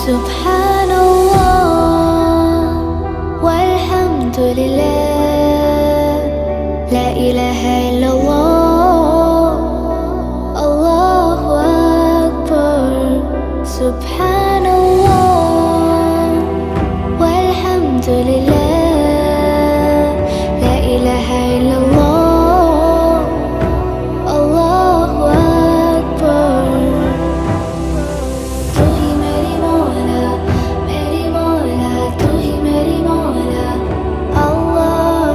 سبحان الله والحمد لله، لا إله إلا الله، الله أكبر. سبحان الله والحمد لله.